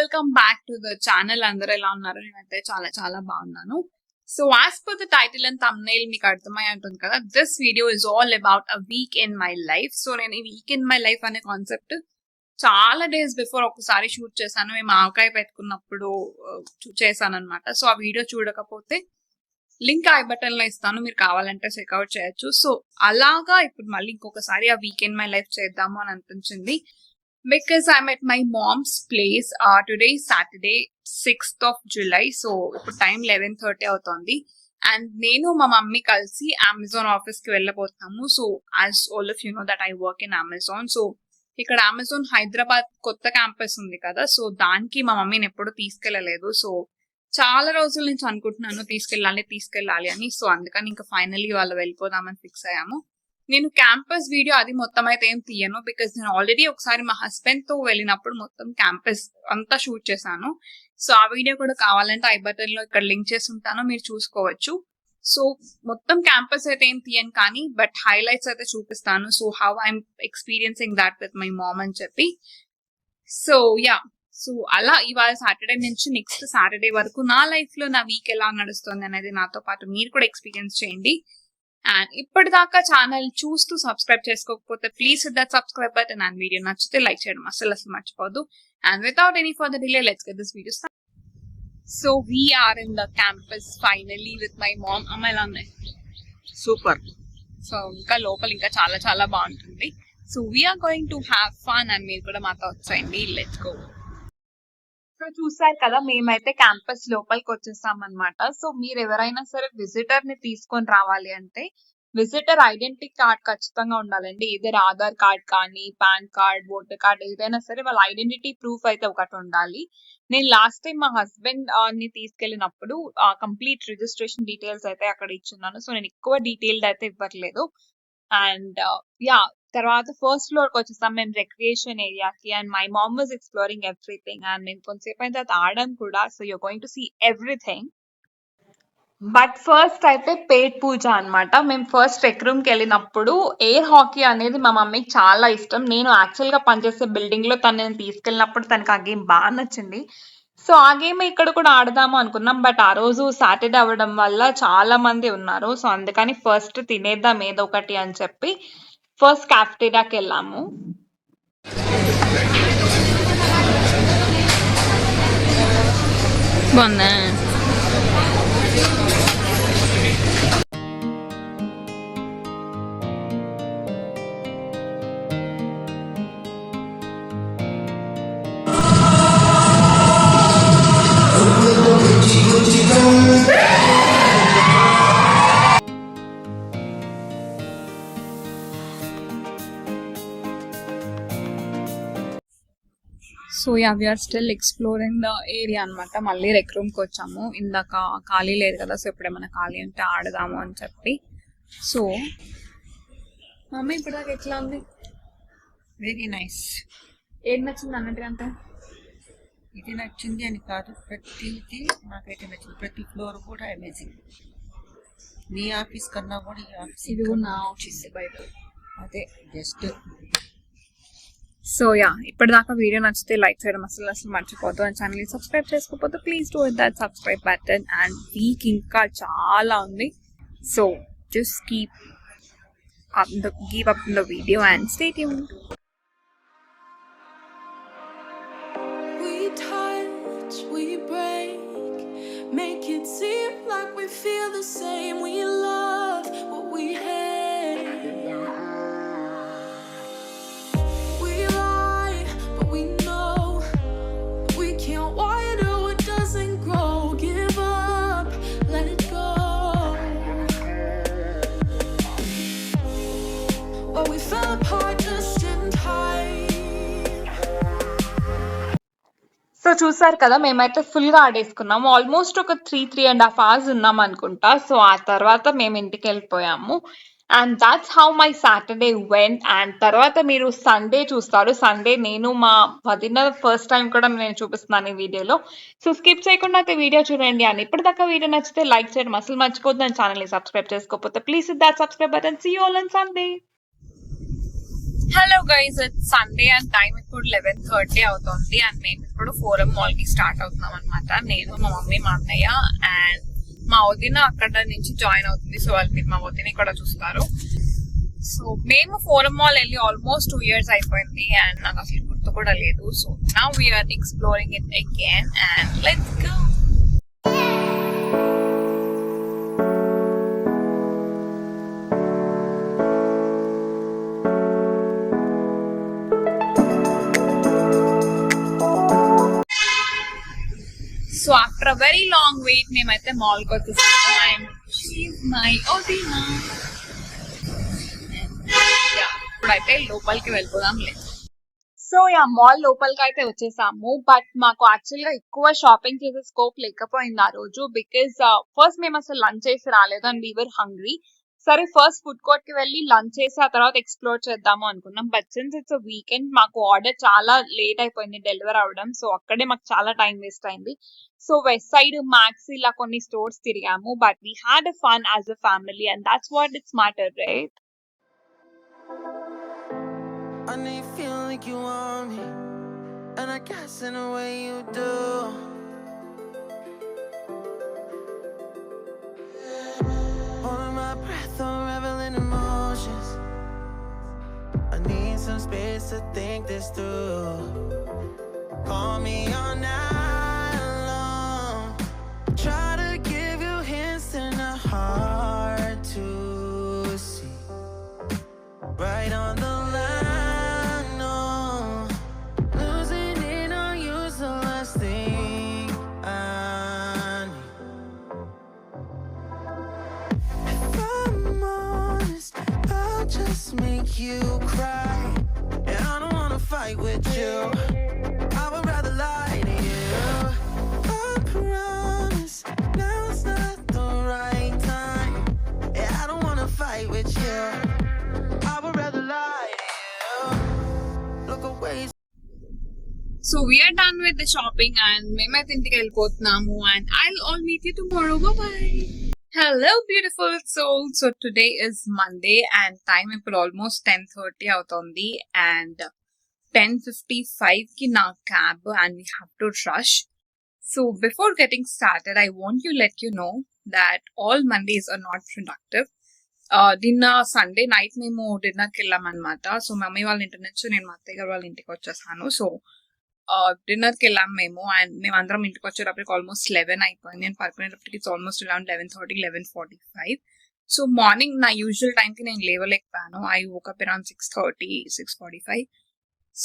Welcome back to the channel. అందరూ ఎలా ఉన్నారు? నేనైతే చాలా చాలా బాగున్నాను. So as per the title and thumbnail మీకు అర్థమై ఉంటుంది కదా, this video is all about a week in my life. So నేను ఈ వీక్ ఇన్ మై లైఫ్ అనే కాన్సెప్ట్ చాలా డేస్ బిఫోర్ ఒకసారి షూట్ చేశాను. మేము ఆవకాయ పెట్టుకున్నప్పుడు చేశాను అనమాట. సో ఆ వీడియో చూడకపోతే లింక్ ఐ బటన్ లో ఇస్తాను, మీరు కావాలంటే చెక్అవుట్ చేయొచ్చు. సో అలాగా ఇప్పుడు మళ్ళీ ఇంకొకసారి ఆ వీక్ ఇన్ మై లైఫ్ చేద్దాము అని అనిపించింది. Because I'm at my mom's place. Today is Saturday, 6th of July. So ఇప్పుడు టైం 11:30 అవుతుంది. అండ్ నేను మా మమ్మీ కలిసి అమెజాన్ ఆఫీస్ కి వెళ్ళబోతున్నాము. So as all of you know that I work in Amazon. So ఇక్కడ అమెజాన్ హైదరాబాద్ కొత్త campus ఉంది కదా, సో దానికి మా మమ్మీని ఎప్పుడు తీసుకెళ్ళలేదు. సో చాలా రోజుల నుంచి అనుకుంటున్నాను తీసుకెళ్ళాలి అని. సో అందుకని ఇంకా ఫైనల్లీ వాళ్ళు వెళ్ళిపోదామని ఫిక్స్ అయ్యాము. నేను క్యాంపస్ వీడియో అది మొత్తం అయితే ఏం తీయను, బికాస్ నేను ఆల్రెడీ ఒకసారి మా హస్బెండ్ తో వెళ్ళినప్పుడు మొత్తం క్యాంపస్ అంతా షూట్ చేశాను. సో ఆ వీడియో కూడా కావాలంటే ఐ బటన్ లో ఇక్కడ లింక్ చేసి ఉంటాను, మీరు చూసుకోవచ్చు. సో మొత్తం క్యాంపస్ అయితే ఏం తీయను కానీ బట్ హైలైట్స్ అయితే చూపిస్తాను. So how I'm experiencing that with my ma'am అని చెప్పి. సో యా, సో అలా ఇవాళ సాటర్డే నుంచి నెక్స్ట్ సాటర్డే వరకు నా లైఫ్ లో నా వీక్ ఎలా నడుస్తుంది అనేది నాతో పాటు మీరు కూడా ఎక్స్పీరియన్స్ చేయండి. అండ్ ఇప్పటిదాకా ఛానల్ చూస్తూ సబ్స్క్రైబ్ చేసుకోకపోతే please hit that subscribe button. And video నచ్చితే లైక్ చేయడం అసలు మర్చిపోదు. And without any further delay let's get this video start. So we're in the campus finally with my mom. అమ్మ ఎలా ఉన్నాయి? సూపర్. సో ఇంకా లోపల ఇంకా చాలా చాలా బాగుంటుంది. So we're going to have fun and మీరు కూడా మాతో వచ్చేయండి. Let's go. సో చూసారు కదా, మేమైతే క్యాంపస్ లోపలికి వచ్చేసాం అనమాట. సో మీరు ఎవరైనా సరే విజిటర్ ని తీసుకొని రావాలి అంటే విజిటర్ ఐడెంటిటీ కార్డ్ ఖచ్చితంగా ఉండాలండి. ఏదైనా ఆధార్ కార్డ్ కానీ పాన్ కార్డ్ ఓటర్ కార్డ్ ఏదైనా సరే వాళ్ళ ఐడెంటిటీ ప్రూఫ్ అయితే ఒకటి ఉండాలి. నేను లాస్ట్ టైం మా హస్బెండ్ ని తీసుకెళ్ళినప్పుడు కంప్లీట్ రిజిస్ట్రేషన్ డీటెయిల్స్ అయితే అక్కడ ఇచ్చున్నాను. సో నేను ఎక్కువ డీటెయిల్డ్ అయితే ఇవ్వట్లేదు. అండ్ యా, తర్వాత ఫస్ట్ ఫ్లోర్ కి వచ్చేసాం మేము రిక్రియేషన్ ఏరియాకి. And my mom was exploring everything. అండ్ మేము కొంతసేపు అయిన తర్వాత ఆడాం కూడా. So you're going to see everything. But first అయితే పేట్ పూజ అనమాట. మేము ఫస్ట్ రెక్ రూమ్ కి వెళ్ళినప్పుడు ఎయిర్ హాకీ అనేది మా మమ్మీకి చాలా ఇష్టం. నేను యాక్చువల్ గా పనిచేసే బిల్డింగ్ లో తను తీసుకెళ్ళినప్పుడు తనకి ఆ గేమ్ బాగా నచ్చింది. సో ఆ గేమ్ ఇక్కడ కూడా ఆడదాము అనుకున్నాం. బట్ ఆ రోజు సాటర్డే అవ్వడం వల్ల చాలా మంది ఉన్నారు. సో అందుకని ఫస్ట్ తినేద్దాం ఏదో ఒకటి అని చెప్పి ఫస్ట్ క్యాఫ్టేరియాకి వెళ్ళాము. బాగుందా? So yeah, we're still exploring the area అనమాట. మళ్ళీ రెక్ రూమ్కి వచ్చాము. ఇందాక ఖాళీ లేదు కదా, సో ఎప్పుడేమైనా ఖాళీ ఉంటే ఆడదాము అని చెప్పి. సో మమ్మీ ఇప్పటిదాకా ఎట్లా ఉంది? Very nice. ఏం నచ్చింది అన్నట్టుగా? ఇది నచ్చింది అని కాదు, ప్రతిదీ నాకైతే నచ్చింది. ప్రతి ఫ్లోర్ కూడా అమేజింగ్. నీ ఆఫీస్ కన్నా కూడా ఈ ఆఫీస్ ఇది నా ఆఫీస్ బయట అదే జస్ట్. సో యా, ఇప్పటిదాకా వీడియో నచ్చితే లైక్ చేయడం అసలు మర్చిపోద్దు. అండ్ ఛానల్ని సబ్స్క్రైబ్ చేసుకోకపోతే please do that subscribe button. And weak ఇంకా చాలా ఉంది. So just give up the video and stay tuned. We touch, we break, make it seem like we feel the same. We love what we hate. We lie, but we know we can't water what doesn't grow. Give up, let it go. Well, we fell apart just in time. So చూసారు కదా, మేమైతే full గా ఆడేసుకున్నాము. Almost ఒక 3.5 hours ఉన్నాం అనుకుంటా. So ఆ తర్వాత మేము ఇంటికి వెళ్ళిపోయాము. And that's how my Saturday vent. And తర్వాత మీరు సండే చూస్తారు. సండే నేను మా వదిన ఫస్ట్ టైం కూడా నేను చూపిస్తున్నాను ఈ వీడియోలో. సో స్కిప్ చేయకుండా అయితే వీడియో చూడండి. అండ్ ఇప్పటిదాకా వీడియో నచ్చితే లైక్ చేయడం అసలు మర్చిపోద్దు. అండ్ ఛానల్ని సబ్స్క్రైబ్ చేసుకోకపోతే please hit that subscribe button. See you all on Sunday. Hello guys, it's Sunday and time ఇప్పుడు 11:30 అవుతుంది అండ్ మేము ఇప్పుడు ఫోరం మాల్ కి స్టార్ట్ అవుతున్నాం అనమాట. నేను, మా మమ్మీ, మా అన్నయ్య అండ్ మా వదిన అక్కడ నుంచి జాయిన్ అవుతుంది. సో వాళ్ళు మా వదిన ఇక్కడ చూస్తారు. సో మేము ఫోరం మాల్ వెళ్ళి ఆల్మోస్ట్ 2 years అయిపోయింది అండ్ నాకు అసలు గుర్తు కూడా లేదు. So now we're exploring it again and let's go. So after a very long wait మేమైతే మాల్ కి వచ్చేసాము అండ్ షీఈ్ మై వదిన. ఇప్పుడైతే లోపలికి వెళ్ళిపోదాంలే. సో మాల్ లోపలికి అయితే వచ్చేసాము. బట్ మాకు యాక్చువల్ గా ఎక్కువ షాపింగ్ చేసే స్కోప్ లేకపోయింది ఆ రోజు. బికాస్ ఫస్ట్ మేము అసలు లంచ్ చేసి రాలేదు అండ్ వీ వర్ హంగ్రీ. సరే ఫస్ట్ ఫుడ్ కోర్ట్ కి వెళ్ళి లంచ్ చేసి ఆ తర్వాత ఎక్స్ప్లోర్ చేద్దాము అనుకున్నాం. బట్ సిన్స్ ఇట్స్ వీకెండ్ మాకు ఆర్డర్ చాలా లేట్ అయిపోయింది డెలివర్ అవ్వడం. సో అక్కడే మాకు చాలా టైం వేస్ట్ అయింది. సో వెస్ట్ సైడ్, మ్యాక్స్ ఇలా కొన్ని స్టోర్స్ తిరిగాము. But we had a fun as a family and that's what it's matter, right? I know you feel like you want me, and I guess in a way you do. Holding my breath, unraveling emotions. I need some space to think this through. Call me all night long. Try to give you hints and a hard to see. Right on the line, no. Losing it on you's the last thing I need. If I'm honest, I'll just make you cry. And I don't wanna fight with you. I would rather lie to you. I promise now's not the right time. Yeah, I don't wanna fight with you. I would rather lie to you. Look away. So we are done with the shopping and మేమైతే ఇంటికి వెళ్ళిపోతున్నాము and I'll meet you tomorrow. Bye-bye. Hello beautiful souls. So today is Monday and time ఇప్పుడు almost 10:30 అవుతుంది and 10:55 కి నా cab and we have to rush. So before getting started, I want to let you know that all Mondays are not productive. నిన్న Sunday night మేము డిన్నర్కి వెళ్ళాం అనమాట. So mummy వాళ్ళ ఇంటి నుంచి నేను మా అత్తయ్య గారు వాళ్ళ ఇంటికి వచ్చేసాను. సో డిన్నర్కి వెళ్ళాం మేము అండ్ మేము అందరం ఇంటికి వచ్చేటప్పటికి ఆల్మోస్ట్ 11 అయిపోయింది. నేను పడుకునేటప్పటికి it's almost around 11:30, 11:45. So morning నా యూజువల్ టైంకి నేను లేవలేకపోయాను. I woke up around 6:30, 6:45.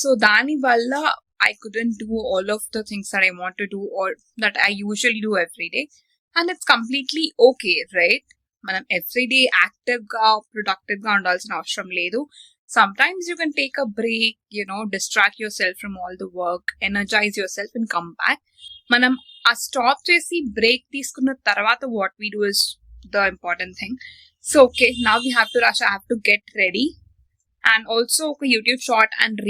సో దాని వల్ల I couldn't do all of the things that I want to do or that I usually do every day. And it's completely okay, right? మనం everyday active గా productive గా ఉండాల్సిన అవసరం లేదు. Sometimes you can take a break, distract yourself from all the work, energize yourself and come back. మనం ఆ stop చేసి break తీసుకున్న తర్వాత what we do is the important thing. So okay, now we have to rush. I have to get ready. And also ఒక YouTube short and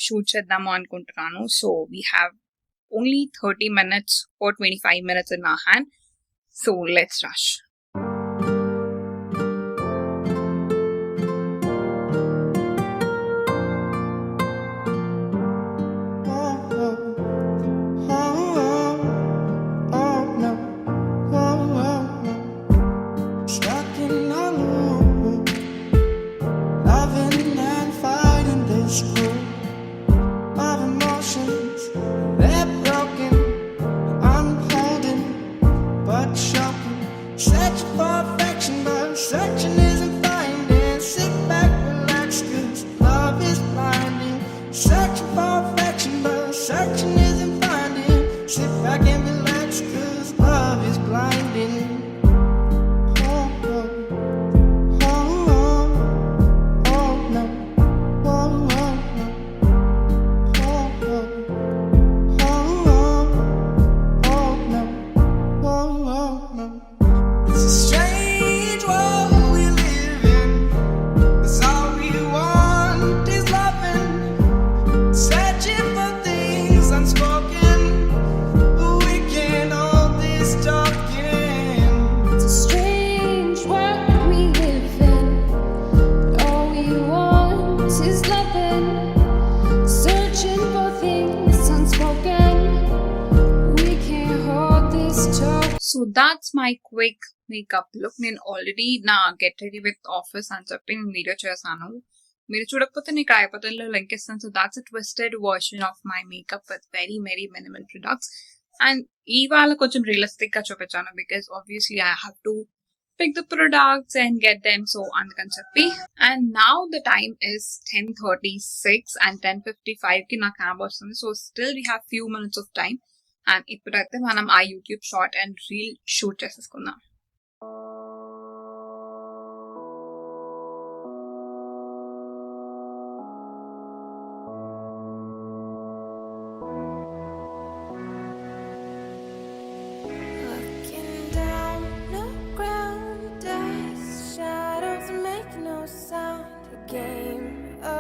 shoot చేద్దాము అనుకుంటున్నాను. So we have only 30 minutes or 25 minutes in our hand. So let's rush. Set that's my quick makeup look. నేను already నా get ready with office అని చెప్పి నేను video చేశాను. మీరు చూడకపోతే నీకు అయిపోతుందో లింక్ ఇస్తాను. So that's a twisted version of my makeup with very very minimal products. And ఇవాళ కొంచెం రియలిస్టిక్ గా చూపించాను because obviously I have to pick the products and get them, so అందుకని చెప్పి. And now the time is 10:36 and 10:55 కి నా cab వస్తుంది. So still we have few minutes of time. And ఇప్పుడైతే మనం ఆ YouTube short and reel shoot చేసేసుకుందాం. Looking down the ground, dust shadows make no sound. A game of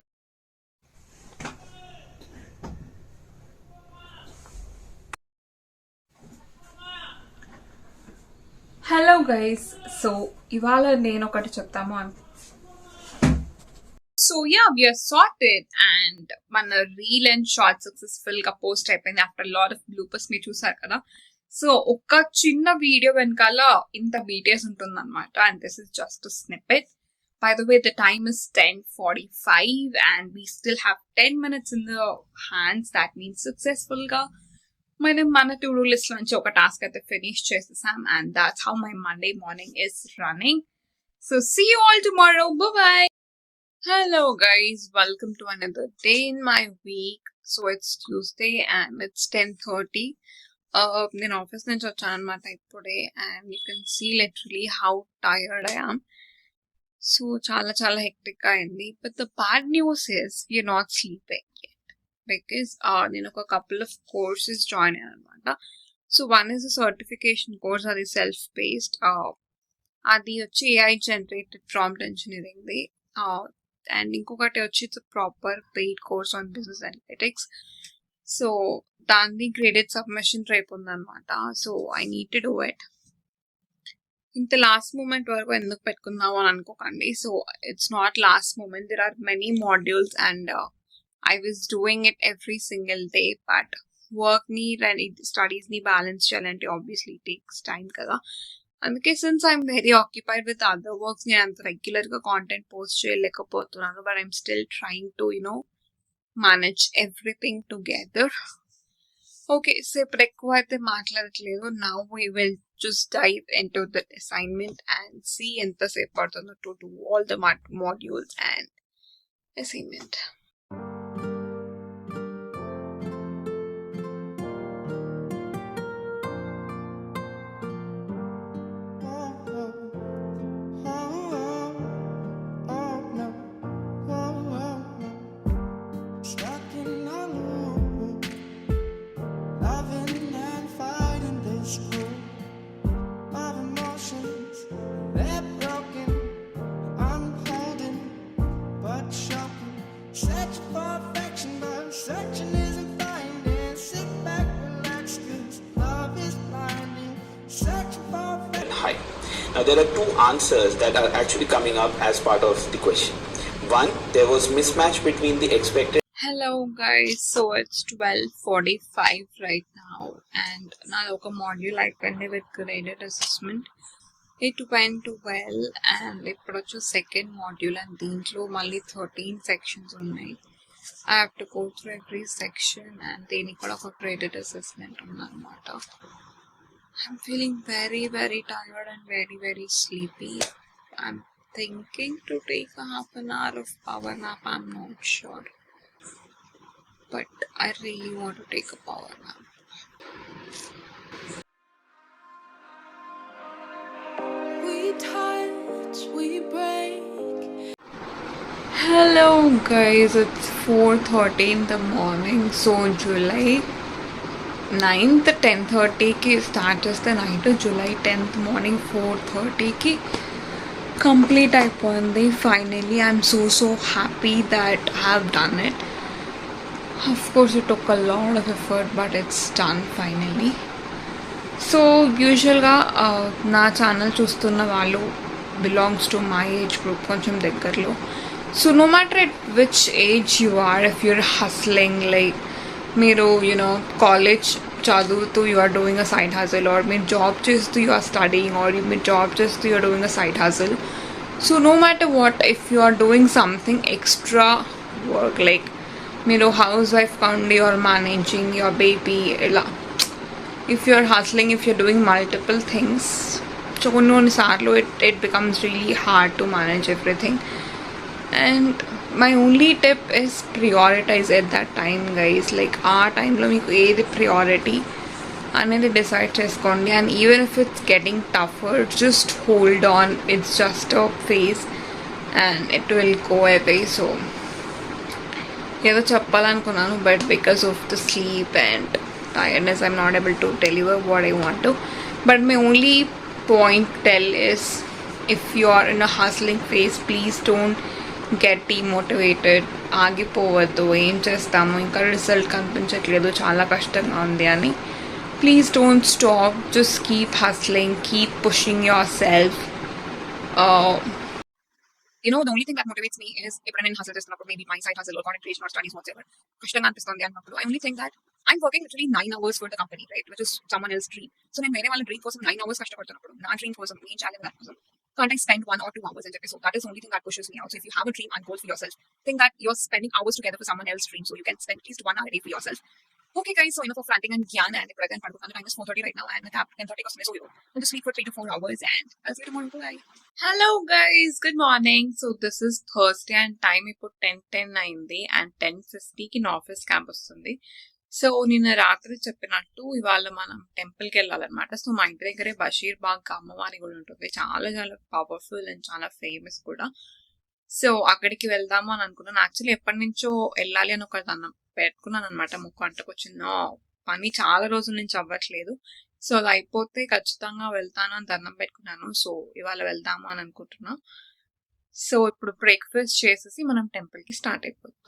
hello guys, so ఇవాళ నేను ఒకటి చెప్తాము. So yeah, we're started and మన reel and short successful గా పోస్ట్ అయిపోయింది ఆఫ్టర్ లాట్ ఆఫ్ బ్లూపర్స్. మీరు చూసారు కదా. సో ఒక చిన్న వీడియో వెనకాల ఇంత బీటీఎస్ ఉంటుంది అనమాట. And this is just snippet. By the way, the time is 10:45 and we still have 10 minutes in the hands. That means successful గా మనం మన టు డూ లిస్ట్ నుంచి ఒక టాస్క్ అయితే ఫినిష్ చేసేసాం. And that's how my Monday morning is running. So see you all tomorrow. Bye. Hello guys, welcome to another day in my week. So it's Tuesday and it's 10:30. నేను office నుంచి వచ్చాను అనమాట ఇప్పుడే. And you can see literally how tired I am. So చాలా చాలా hectic అయింది. But the bad news is we're not sleeping yet because నేను ఒక కపుల్ ఆఫ్ కోర్సెస్ జాయిన్ అయ్యాను అనమాట. So one is a certification course, అది self based. అది వచ్చి AI జనరేటెడ్ ప్రాంప్ట్ ఇంజనీరింగ్ది. అండ్ ఇంకొకటి వచ్చి it's proper paid course on business analytics. So దాన్ని గ్రేడెడ్ సబ్మిషన్ రేపు ఉందన్నమాట. So I need to do it. ఇంత లాస్ట్ మూమెంట్ వరకు ఎందుకు పెట్టుకున్నావు అని అనుకోకండి. So it's not last moment, there are many modules and I was doing it every single day. But work ని అండ్ స్టడీస్ ని బ్యాలెన్స్ చేయాలంటే ఆబ్వియస్లీ టేక్స్ టైం కదా. అందుకే since I'm very occupied with other works నేను అంత regular గా content post చేయలేకపోతున్నాను. But I'm still trying to manage everything together. Okay, so ఇప్పుడు ఎక్కువ అయితే మాట్లాడట్లేదు. Now we will just dive into the assignment and see ఎంతసేపు పడుతుందో to do all the modules and assignment. stuck in a loop, loving and fighting this group of emotions. They're broken, I'm holding, but shocking. Search for affection, but searching isn't finding. Sit back, relax, 'cause love is blinding. Searching for affection. Hi. Now there are two answers that are actually coming up as part of the question. One, there was mismatch between the expected Hello guys, so it's 12:45 right now and నాది ఒక module అయిపోయింది with graded assessment. It went well and ఇప్పుడు వచ్చి second module and దీంట్లో మళ్ళీ 13 sections ఉన్నాయి. I have to go through every section and దీనికి కూడా ఒక గ్రేడెడ్ అసెస్మెంట్ ఉందన్నమాట. I'm feeling very very tired and very very sleepy. I'm thinking to take a half an hour of power nap. I'm not sure. But I really want to take a power nap. We touch, we break. Hello guys, it's 4:30 in the morning. So July 9th 10:30 ki start చేస్తే night July 10th morning 4:30 ki complete అయిపోయింది. Finally I'm so happy that I have done it. Of course it took a lot of effort but it's done finally. So యూజువల్గా నా channel చూస్తున్న వాళ్ళు belongs to my age group, కొంచెం దగ్గరలో. So no matter at which age you are, if you're hustling, like మీరు college చదువుతూ you are doing a side hustle, or మీరు job చేస్తూ యు ఆర్ స్టడీయింగ్, ఆర్ మీరు job చేస్తూ you are doing a side hustle. So no matter what, if you are doing something extra work, like మీరు house wife కాండి, or managing your baby, ఇలా if you are hustling, if you are doing multiple things, so కొన్నిసార్లు it becomes really hard to manage everything. And my only tip is prioritize at that time guys. Like ఆ టైంలో మీకు ఏది priority అనేది decide చేసుకోండి. And even if it's getting tougher, just hold on, it's just a phase and it will go away. So ఏదో చెప్పాలనుకున్నాను, but because of the sleep and tiredness I'm not able to tell you what I want to. But my only point tell is, if you are in a hustling phase, please don't get demotivated. ఆగిపోవద్దు, ఏం చేస్తాము ఇంకా result కనిపించట్లేదు, చాలా కష్టంగా ఉంది అని. Please don't stop, just keep hustling, keep pushing your self. The only thing that motivates me is ఎప్పుడైనా నేను హస్ల్ చేస్తున్నప్పుడు, maybe my side hustle or content creation or studies whatsoever, కష్టంగా అనిపిస్తుంది అన్నప్పుడు, I only think that I'm working literally 9 hours for the company, right, which is someone else's dream. So నేను వేరే వాళ్ళ dream కోసం 9 hours కష్టపడుతున్నప్పుడు, నా డ్రీమ్ కోసం నేను ఛాలెంజ్ కోసం can't I spend 1 or 2 hours and so that is the only thing that pushes me out. So if you have a dream and goal for yourself, think that you're spending hours together for someone else's dream, so you can spend at least 1 hour a day for yourself. Okay guys, so enough of ranting and gyan, and the time is 4:30 right now, and the tap 10:30 so I'll just sleep for 3 to 4 hours and I'll see you tomorrow. Bye. Hello guys, good morning. So this is Thursday and time ipo 10:10 అయింది and 10:50 కి నా office camp వస్తుంది. So నిన్న రాత్రి చెప్పినట్టు ఇవాళ మనం టెంపుల్కి వెళ్ళాలన్నమాట. సో మా ఇంటి దగ్గరే బషీర్ బాగ్ అమ్మవారి గుడి ఉంటుంది, చాలా చాలా పవర్ఫుల్ అండ్ చాలా ఫేమస్ కూడా. సో అక్కడికి వెళ్దాము అని అనుకున్నాను. యాక్చువల్లీ ఎప్పటి నుంచో వెళ్ళాలి అని ఒక దండం పెట్టుకున్నాను అనమాట. ముక్కు వచ్చిన పని చాలా రోజుల నుంచి అవ్వట్లేదు. సో అది అయిపోతే ఖచ్చితంగా వెళ్తాను అని దండం పెట్టుకున్నాను. సో ఇవాళ వెళ్దాము అని అనుకుంటున్నా. సో ఇప్పుడు బ్రేక్ఫాస్ట్ చేసేసి మనం టెంపుల్కి స్టార్ట్ అయిపోతాం.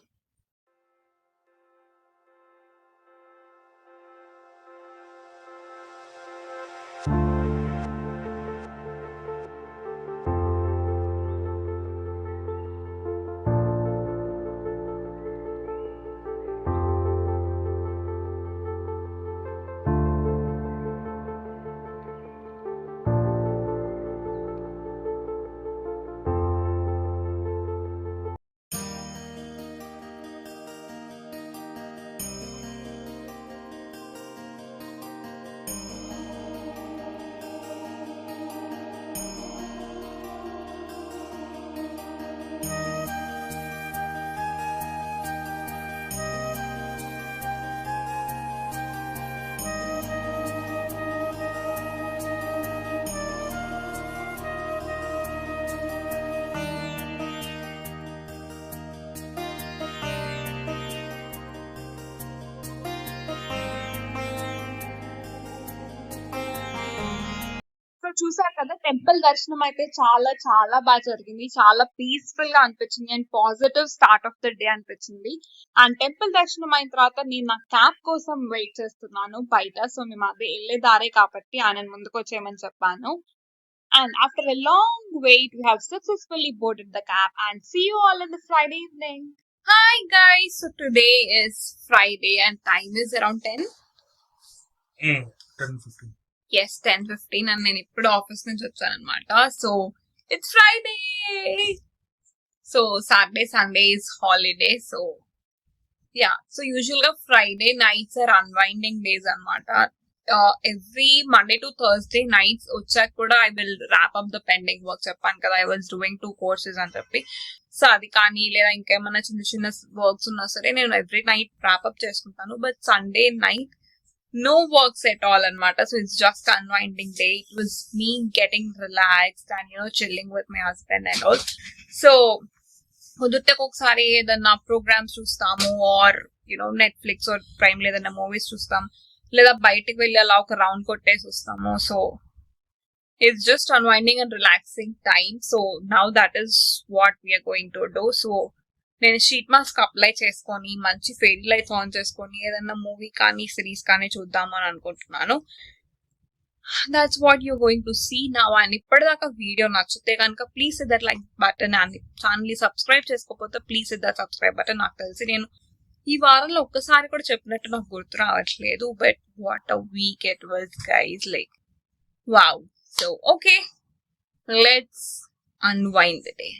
చూసారు కదా, టెంపుల్ దర్శనం అయితే చాలా చాలా బాగా జరిగింది, చాలా పీస్ఫుల్ గా అనిపించింది and positive start of the day అనిపించింది. అండ్ టెంపుల్ దర్శనం అయిన తర్వాత నేను నా క్యాబ్ కోసం వెయిట్ చేస్తున్నాను బయట. సో మేము అదే వెళ్ళే దారే కాబట్టి ఆయన ముందుకు వచ్చేయమని చెప్పాను. And after a long wait we have successfully boarded the cab and see you all in the Friday evening. Hi guys, so today is Friday and time is around 10:15. Yes, 10:15 and నేను ఇప్పుడు office నుంచి వచ్చాను అనమాట. So it's Friday. So Saturday Sunday is holiday. So yeah, so usual గా Friday nights are unwinding days అనమాట. Every Monday to Thursday nights వచ్చాక కూడా I will wrap up the pending work. చెప్పాను కదా ఐ వాజ్ డూయింగ్ 2 courses అని చెప్పి. So అది కానీ లేదా ఇంకేమైనా చిన్న చిన్న వర్క్స్ ఉన్నా సరే నేను ఎవ్రీ నైట్ ర్యాప్ అప్ చేసుకుంటాను. But Sunday night no works at all anamata. So it's just unwinding day. It was me getting relaxed and chilling with my husband and all. So kudirte okasari edanna programs chustamu or Netflix or Prime lo edanna movies chustam leda bayatiki velli ala oka round kottesi vastamu. So it's just unwinding and relaxing time. So now that is what we are going to do. So నేను sheet mask apply చేసుకొని మంచి fairy lights on చేసుకొని ఏదన్నా movie కానీ series కానీ చూద్దాము అని అనుకుంటున్నాను. That's what you're going to see now. And ఇప్పటిదాకా వీడియో నచ్చితే కనుక please hit that like button and ఛానల్ని సబ్స్క్రైబ్ చేసుకోకపోతే please hit that subscribe button. నాకు తెలిసి నేను ఈ వారంలో ఒక్కసారి కూడా చెప్పినట్టు నాకు గుర్తు రావట్లేదు, but what a week it was, guys. Like, wow. So, okay, let's unwind the day.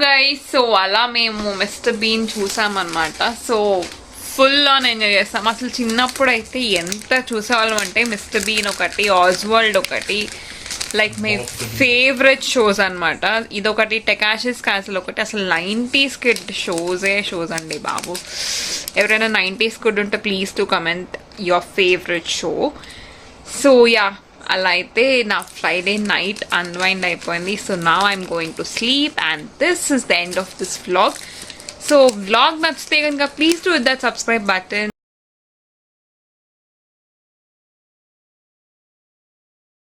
Guys, so అలా మేము మిస్టర్ బీన్ చూసామన్నమాట. సో ఫుల్ ఆన్ ఎంజాయ్ చేస్తాం. అసలు చిన్నప్పుడు అయితే ఎంత చూసేవాళ్ళం అంటే మిస్టర్ బీన్ ఒకటి, ఆజ్వర్ల్డ్ ఒకటి, లైక్ మై ఫేవరెట్ షోస్ అనమాట. ఇదొకటి, టెకాషిస్ క్యాసిల్ ఒకటి. అసలు 90s కిడ్ షోస్ అండి బాబు. ఎవరైనా 90s కిడ్ ఉంటే please to comment your favourite show. So yeah, అలా అయితే నా ఫ్రైడే నైట్ అన్వైండ్ అయిపోయింది. So now I'm going to sleep and this is the end of this vlog. So vlog నచ్చితే కనుక please do with that subscribe button.